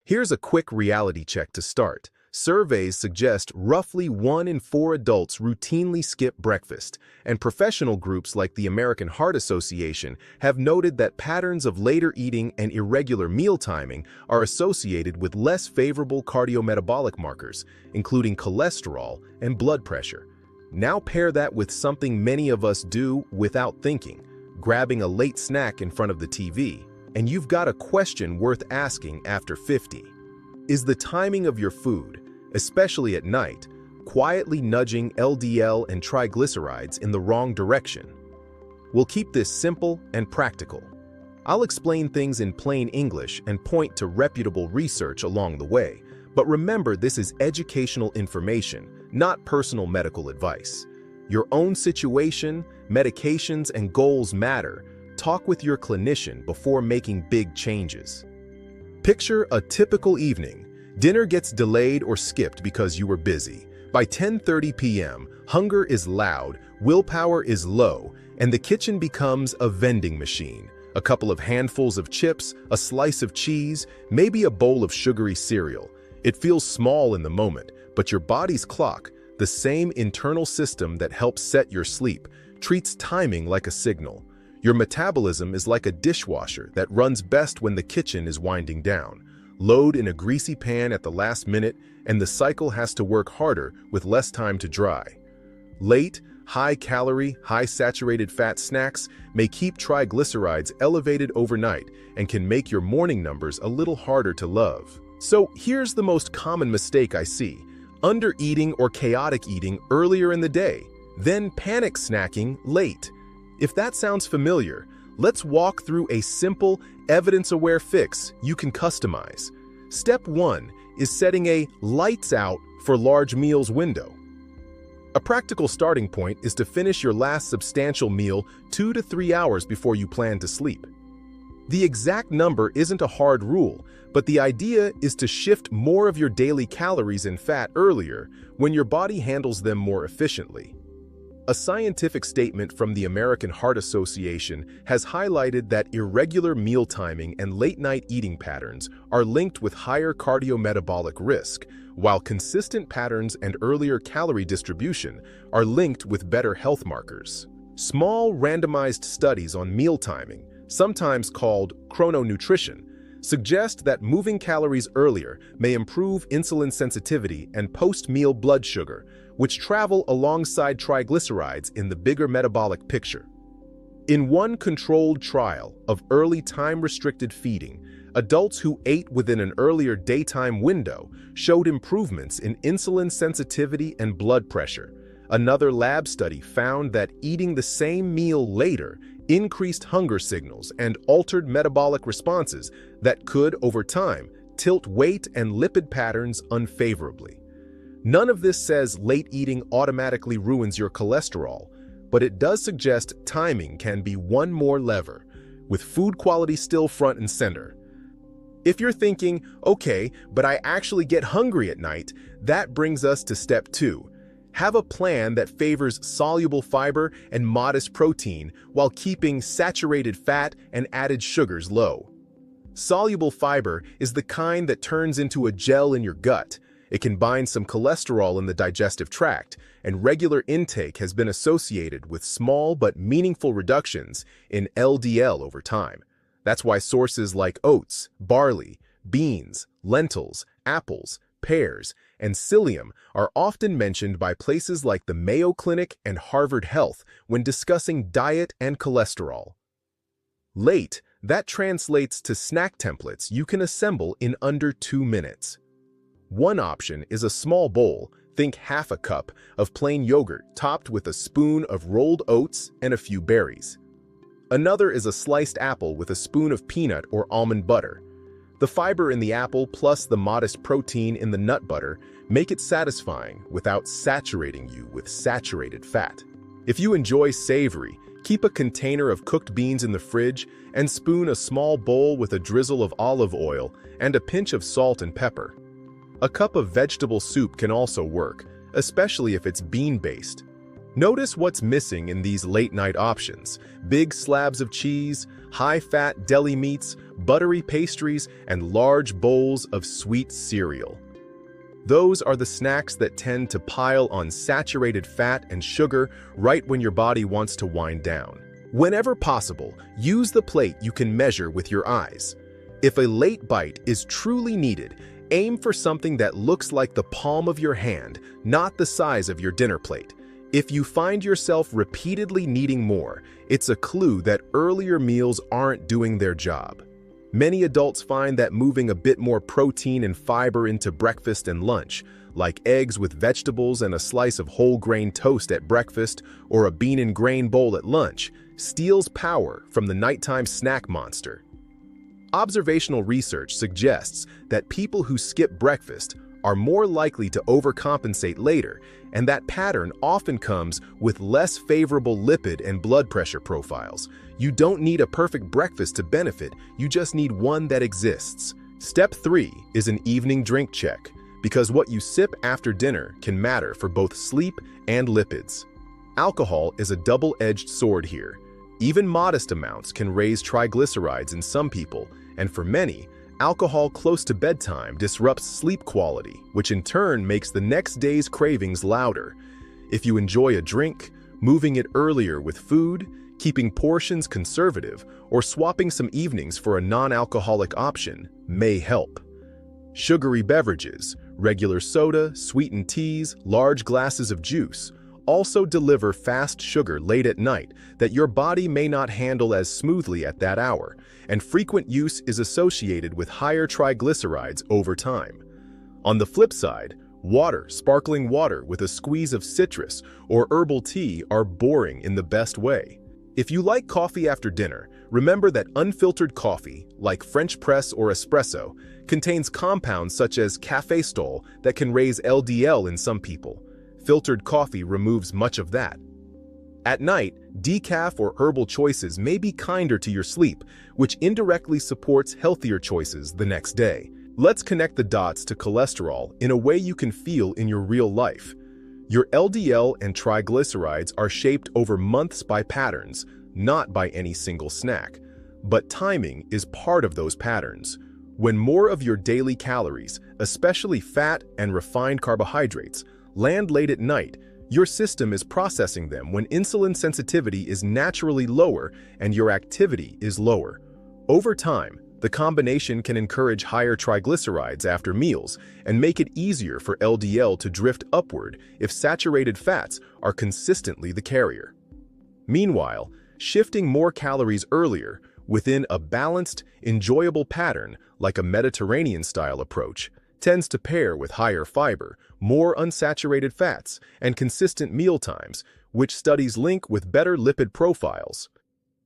Here's a quick reality check to start. Surveys suggest roughly 1 in 4 adults routinely skip breakfast, and professional groups like the American Heart Association have noted that patterns of later eating and irregular meal timing are associated with less favorable cardiometabolic markers, including cholesterol and blood pressure. Now pair that with something many of us do without thinking, grabbing a late snack in front of the TV, and you've got a question worth asking after 50. Is the timing of your food, especially at night, quietly nudging LDL and triglycerides in the wrong direction? We'll keep this simple and practical. I'll explain things in plain English and point to reputable research along the way, but remember this is educational information, not personal medical advice. Your own situation, medications, and goals matter. Talk with your clinician before making big changes. Picture a typical evening. Dinner gets delayed or skipped because you were busy. By 10:30 p.m., hunger is loud, willpower is low, and the kitchen becomes a vending machine. A couple of handfuls of chips, a slice of cheese, maybe a bowl of sugary cereal. It feels small in the moment, but your body's clock, the same internal system that helps set your sleep, treats timing like a signal. Your metabolism is like a dishwasher that runs best when the kitchen is winding down. Load in a greasy pan at the last minute, and the cycle has to work harder with less time to dry. Late, high-calorie, high-saturated fat snacks may keep triglycerides elevated overnight and can make your morning numbers a little harder to love. So here's the most common mistake I see: under-eating or chaotic eating earlier in the day, then panic snacking late. If that sounds familiar, let's walk through a simple, evidence-aware fix you can customize. Step 1 is setting a lights out for large meals window. A practical starting point is to finish your last substantial meal 2 to 3 hours before you plan to sleep. The exact number isn't a hard rule, but the idea is to shift more of your daily calories and fat earlier when your body handles them more efficiently. A scientific statement from the American Heart Association has highlighted that irregular meal timing and late-night eating patterns are linked with higher cardiometabolic risk, while consistent patterns and earlier calorie distribution are linked with better health markers. Small randomized studies on meal timing, sometimes called chrononutrition, suggest that moving calories earlier may improve insulin sensitivity and post-meal blood sugar, which travel alongside triglycerides in the bigger metabolic picture. In one controlled trial of early time-restricted feeding, adults who ate within an earlier daytime window showed improvements in insulin sensitivity and blood pressure. Another lab study found that eating the same meal later increased hunger signals and altered metabolic responses that could, over time, tilt weight and lipid patterns unfavorably. None of this says late eating automatically ruins your cholesterol, but it does suggest timing can be one more lever, with food quality still front and center. If you're thinking, okay, but I actually get hungry at night, that brings us to step 2. Have a plan that favors soluble fiber and modest protein while keeping saturated fat and added sugars low. Soluble fiber is the kind that turns into a gel in your gut. It can bind some cholesterol in the digestive tract, and regular intake has been associated with small but meaningful reductions in LDL over time. That's why sources like oats, barley, beans, lentils, apples, pears, and psyllium are often mentioned by places like the Mayo Clinic and Harvard Health when discussing diet and cholesterol. Late, that translates to snack templates you can assemble in under 2 minutes. One option is a small bowl, think half a cup, of plain yogurt topped with a spoon of rolled oats and a few berries. Another is a sliced apple with a spoon of peanut or almond butter. The fiber in the apple plus the modest protein in the nut butter make it satisfying without saturating you with saturated fat. If you enjoy savory, keep a container of cooked beans in the fridge and spoon a small bowl with a drizzle of olive oil and a pinch of salt and pepper. A cup of vegetable soup can also work, especially if it's bean-based. Notice what's missing in these late-night options: big slabs of cheese, high-fat deli meats, buttery pastries, and large bowls of sweet cereal. Those are the snacks that tend to pile on saturated fat and sugar right when your body wants to wind down. Whenever possible, use the plate you can measure with your eyes. If a late bite is truly needed, aim for something that looks like the palm of your hand, not the size of your dinner plate. If you find yourself repeatedly needing more, it's a clue that earlier meals aren't doing their job. Many adults find that moving a bit more protein and fiber into breakfast and lunch, like eggs with vegetables and a slice of whole grain toast at breakfast or a bean and grain bowl at lunch, steals power from the nighttime snack monster. Observational research suggests that people who skip breakfast are more likely to overcompensate later, and that pattern often comes with less favorable lipid and blood pressure profiles. You don't need a perfect breakfast to benefit, you just need one that exists. Step 3 is an evening drink check, because what you sip after dinner can matter for both sleep and lipids. Alcohol is a double-edged sword here. Even modest amounts can raise triglycerides in some people, and for many, alcohol close to bedtime disrupts sleep quality, which in turn makes the next day's cravings louder. If you enjoy a drink, moving it earlier with food, keeping portions conservative, or swapping some evenings for a non-alcoholic option may help. Sugary beverages, regular soda, sweetened teas, large glasses of juice, also deliver fast sugar late at night that your body may not handle as smoothly at that hour, and frequent use is associated with higher triglycerides over time. On the flip side, water, sparkling water with a squeeze of citrus, or herbal tea are boring in the best way. If you like coffee after dinner, remember that unfiltered coffee, like French press or espresso, contains compounds such as cafestol that can raise LDL in some people. Filtered coffee removes much of that. At night, decaf or herbal choices may be kinder to your sleep, which indirectly supports healthier choices the next day. Let's connect the dots to cholesterol in a way you can feel in your real life. Your LDL and triglycerides are shaped over months by patterns, not by any single snack. But timing is part of those patterns. When more of your daily calories, especially fat and refined carbohydrates, land late at night, your system is processing them when insulin sensitivity is naturally lower and your activity is lower. Over time, the combination can encourage higher triglycerides after meals and make it easier for LDL to drift upward if saturated fats are consistently the carrier. Meanwhile, shifting more calories earlier within a balanced, enjoyable pattern like a Mediterranean-style approach tends to pair with higher fiber, more unsaturated fats, and consistent meal times, which studies link with better lipid profiles.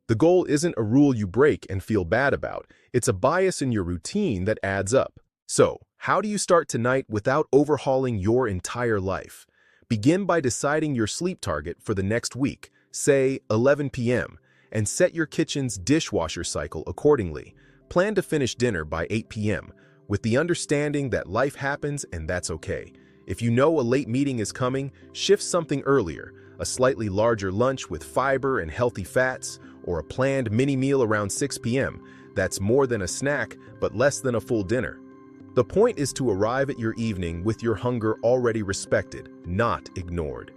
The goal isn't a rule you break and feel bad about, it's a bias in your routine that adds up. So, how do you start tonight without overhauling your entire life? Begin by deciding your sleep target for the next week, say 11 p.m., and set your kitchen's dishwasher cycle accordingly. Plan to finish dinner by 8 p.m., with the understanding that life happens and that's okay. If you know a late meeting is coming, shift something earlier, a slightly larger lunch with fiber and healthy fats, or a planned mini meal around 6 p.m. That's more than a snack, but less than a full dinner. The point is to arrive at your evening with your hunger already respected, not ignored.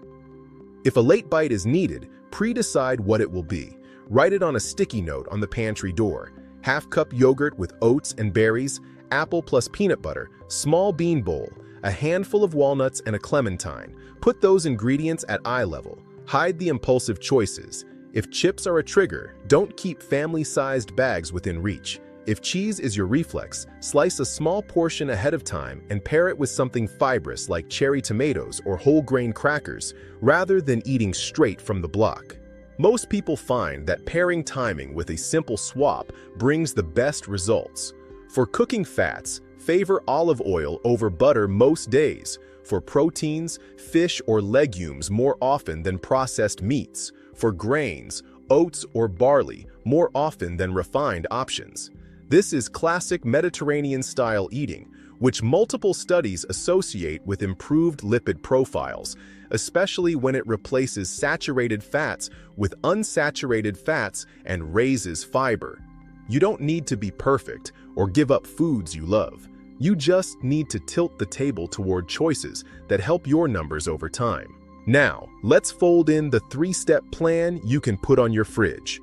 If a late bite is needed, pre-decide what it will be. Write it on a sticky note on the pantry door. Half-cup yogurt with oats and berries, apple plus peanut butter, small bean bowl, a handful of walnuts and a clementine. Put those ingredients at eye level. Hide the impulsive choices. If chips are a trigger, don't keep family-sized bags within reach. If cheese is your reflex, slice a small portion ahead of time and pair it with something fibrous like cherry tomatoes or whole grain crackers, rather than eating straight from the block. Most people find that pairing timing with a simple swap brings the best results. For cooking fats, favor olive oil over butter most days. For proteins, fish or legumes more often than processed meats. For grains, oats or barley more often than refined options. This is classic Mediterranean-style eating, which multiple studies associate with improved lipid profiles, especially when it replaces saturated fats with unsaturated fats and raises fiber. You don't need to be perfect or give up foods you love. You just need to tilt the table toward choices that help your numbers over time. Now, let's fold in the 3-step plan you can put on your fridge.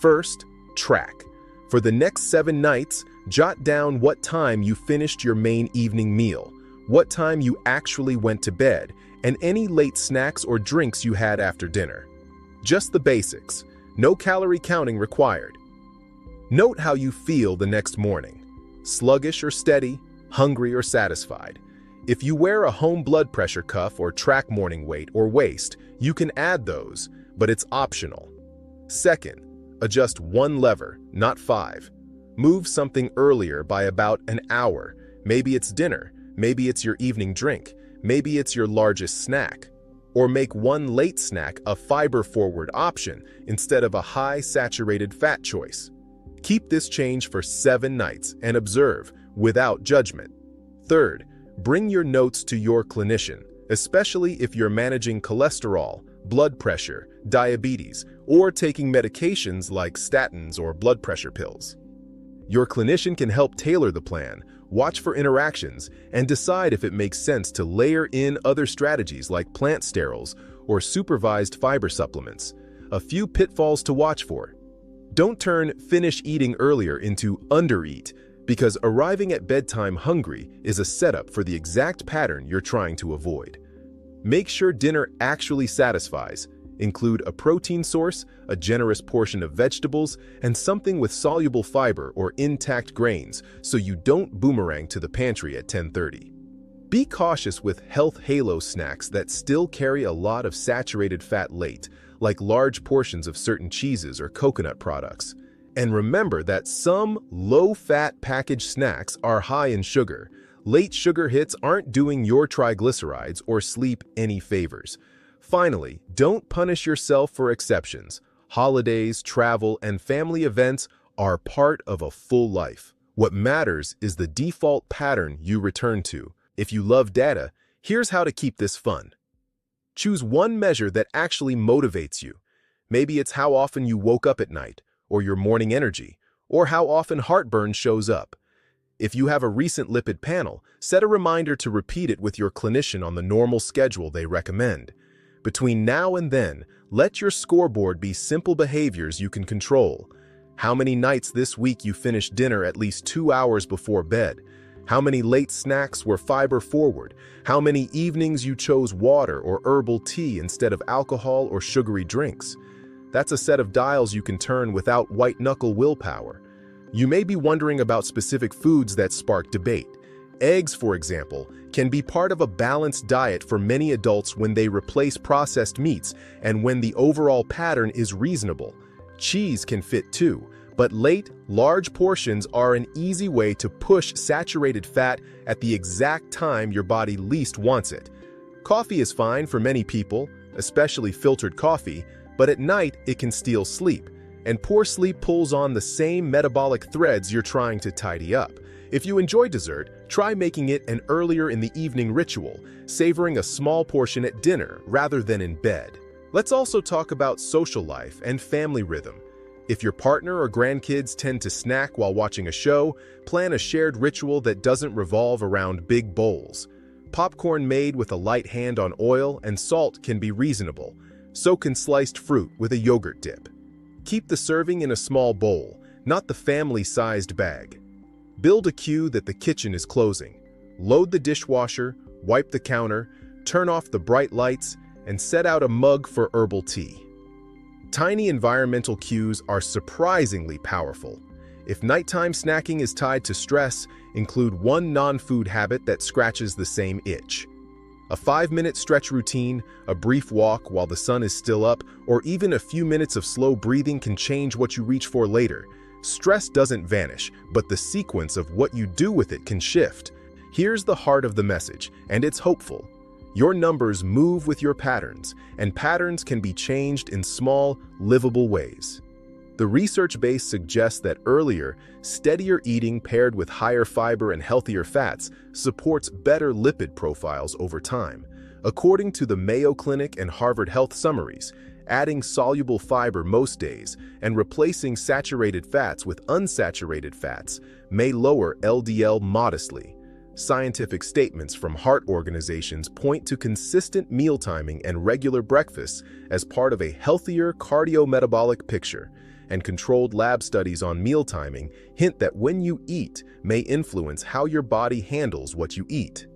First, track. For the next 7 nights, jot down what time you finished your main evening meal, what time you actually went to bed, and any late snacks or drinks you had after dinner. Just the basics. No calorie counting required. Note how you feel the next morning. Sluggish or steady, hungry or satisfied. If you wear a home blood pressure cuff or track morning weight or waist, you can add those, but it's optional. Second, adjust 1 lever, not 5. Move something earlier by about an hour. Maybe it's dinner, maybe it's your evening drink, maybe it's your largest snack. Or make one late snack a fiber-forward option instead of a high-saturated fat choice. Keep this change for 7 nights and observe without judgment. Third, bring your notes to your clinician, especially if you're managing cholesterol, blood pressure, diabetes, or taking medications like statins or blood pressure pills. Your clinician can help tailor the plan, watch for interactions, and decide if it makes sense to layer in other strategies like plant sterols or supervised fiber supplements. A few pitfalls to watch for. Don't turn finish eating earlier into undereat, because arriving at bedtime hungry is a setup for the exact pattern you're trying to avoid. Make sure dinner actually satisfies. Include a protein source, a generous portion of vegetables, and something with soluble fiber or intact grains so you don't boomerang to the pantry at 10:30. Be cautious with health halo snacks that still carry a lot of saturated fat late, like large portions of certain cheeses or coconut products. And remember that some low-fat packaged snacks are high in sugar. Late sugar hits aren't doing your triglycerides or sleep any favors. Finally, don't punish yourself for exceptions. Holidays, travel, and family events are part of a full life. What matters is the default pattern you return to. If you love data, here's how to keep this fun. Choose one measure that actually motivates you. Maybe it's how often you woke up at night, or your morning energy, or how often heartburn shows up. If you have a recent lipid panel, set a reminder to repeat it with your clinician on the normal schedule they recommend. Between now and then, let your scoreboard be simple behaviors you can control. How many nights this week you finished dinner at least 2 hours before bed? How many late snacks were fiber forward? How many evenings you chose water or herbal tea instead of alcohol or sugary drinks? That's a set of dials you can turn without white-knuckle willpower. You may be wondering about specific foods that spark debate. Eggs, for example, can be part of a balanced diet for many adults when they replace processed meats and when the overall pattern is reasonable. Cheese can fit too, but late, large portions are an easy way to push saturated fat at the exact time your body least wants it. Coffee is fine for many people, especially filtered coffee, but at night it can steal sleep, and poor sleep pulls on the same metabolic threads you're trying to tidy up. If you enjoy dessert, try making it an earlier in the evening ritual, savoring a small portion at dinner rather than in bed. Let's also talk about social life and family rhythm. If your partner or grandkids tend to snack while watching a show, plan a shared ritual that doesn't revolve around big bowls. Popcorn made with a light hand on oil and salt can be reasonable. So can sliced fruit with a yogurt dip. Keep the serving in a small bowl, not the family-sized bag. Build a cue that the kitchen is closing. Load the dishwasher, wipe the counter, turn off the bright lights, and set out a mug for herbal tea. Tiny environmental cues are surprisingly powerful. If nighttime snacking is tied to stress, include one non-food habit that scratches the same itch. A 5-minute stretch routine, a brief walk while the sun is still up, or even a few minutes of slow breathing can change what you reach for later. Stress doesn't vanish, but the sequence of what you do with it can shift. Here's the heart of the message, and it's hopeful. Your numbers move with your patterns, and patterns can be changed in small, livable ways. The research base suggests that earlier, steadier eating paired with higher fiber and healthier fats supports better lipid profiles over time. According to the Mayo Clinic and Harvard Health summaries, adding soluble fiber most days and replacing saturated fats with unsaturated fats may lower LDL modestly. Scientific statements from heart organizations point to consistent meal timing and regular breakfasts as part of a healthier cardiometabolic picture, and controlled lab studies on meal timing hint that when you eat may influence how your body handles what you eat.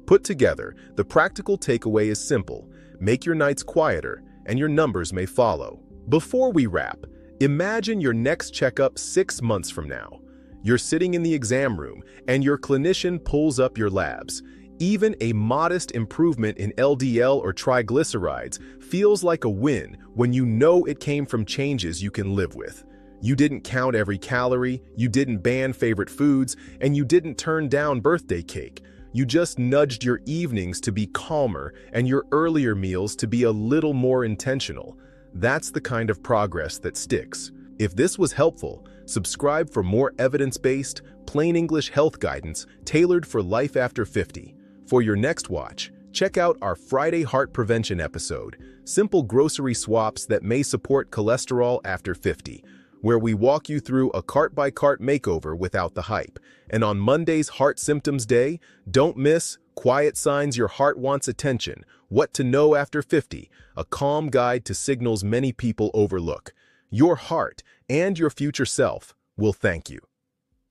Put together, the practical takeaway is simple: make your nights quieter, and your numbers may follow. Before we wrap, imagine your next checkup 6 months from now. You're sitting in the exam room, and your clinician pulls up your labs. Even a modest improvement in LDL or triglycerides feels like a win when you know it came from changes you can live with. You didn't count every calorie, you didn't ban favorite foods, and you didn't turn down birthday cake. You just nudged your evenings to be calmer and your earlier meals to be a little more intentional. That's the kind of progress that sticks. If this was helpful, subscribe for more evidence-based, plain English health guidance tailored for life after 50. For your next watch, check out our Friday Heart Prevention episode, Simple Grocery Swaps That May Support Cholesterol After 50, where we walk you through a cart-by-cart makeover without the hype. And on Monday's Heart Symptoms Day, don't miss Quiet Signs Your Heart Wants Attention, What to Know After 50, a calm guide to signals many people overlook. Your heart and your future self will thank you.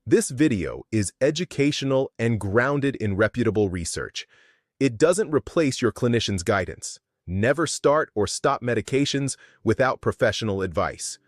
This video is educational and grounded in reputable research. It doesn't replace your clinician's guidance. Never start or stop medications without professional advice.